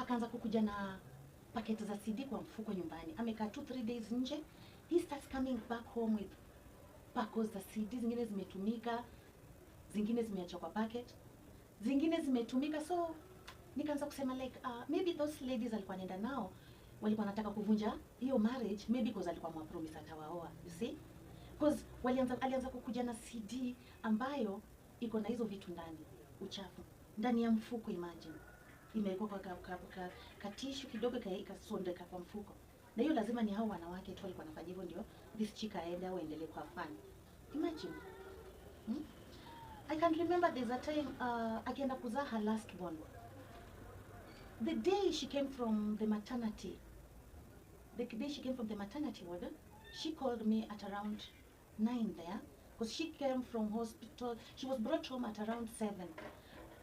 akaanza kukuja na paketi za CD kwa mfuko nyumbani. Amekaa 2-3 days nje. He starts coming back home with packs za CD, zingine zimetumika, zingine zimeachwa kwa packet, zingine zimetumika. So nikaanza kusema like maybe those ladies alikuwa anaenda nao walikuwa wanataka kuvunja hiyo marriage, maybe because alikuwa mwapromise atawaoa, you see, because alianza kukuja na CD ambayo iko na hizo vitu ndani, uchafu ndani ya mfuko. Imagine imewekwa kwa katishu kidogo ikasondeka kwa mfuko, na hiyo lazima ni hao wanawake tu walikuwa wanafanya hivyo ndio this chick aende au endelee kwa fun. Imagine. I can remember there's a time akienda kuzaa her last born. The day she came from the maternity ward, she called me at around 9 there, because she came from hospital. She was brought home at around 7.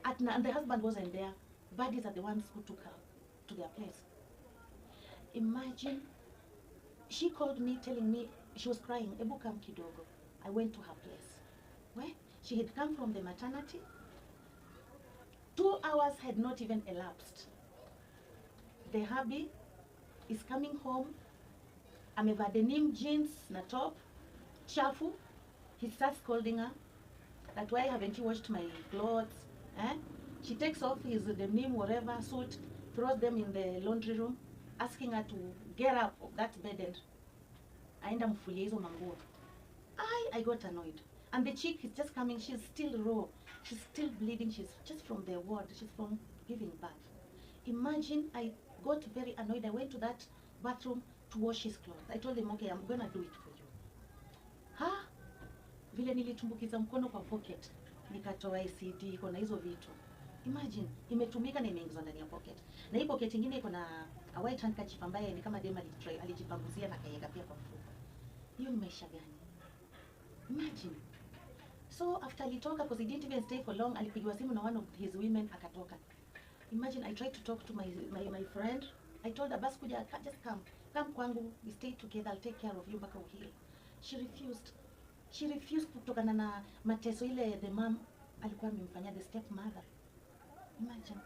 And the husband wasn't there. Buddies are the ones who took her to their place. Imagine, she called me telling me, she was crying, Ebu come kidogo. I went to her place. Where? She had come from the maternity. 2 hours had not even elapsed. The hubby is coming home. Amevaa denim jeans na top, chafu. He starts scolding her that why haven't you washed my clothes? She takes off his denim whatever suit, throws them in the laundry room, asking her to get up of that bed and aenda mfulie hizo manguo. I got annoyed. And the chick is just coming, she's still raw, she's still bleeding, she's just from the ward, she's from giving birth. Imagine, I got very annoyed. I went to that bathroom to wash his clothes. I told him, okay, I'm gonna do it for you. Vile nilitumbukiza mkono kwa pocket, nikatoa CD iko na hizo vitu. Imagine, imetumika na imeingizwa ndani ya pocket. Na hii pocket nyingine iko na a white handkerchief ambaye ni kama dema alijipanguzia na kaiweka pia kwa mfuko. Hiyo ni maisha gani? Imagine. So after alitoka, because he didn't even stay for long, alipigiwa simu na one of his women akatoka. Imagine, I tried to talk to my friend. I told her, bas kuja, just come kwangu, we stay together, I'll take care of you mpaka uhile. She refused. She refused kutokana na mateso ile the mom alikuwa amemfanyia, the stepmother. Imagine.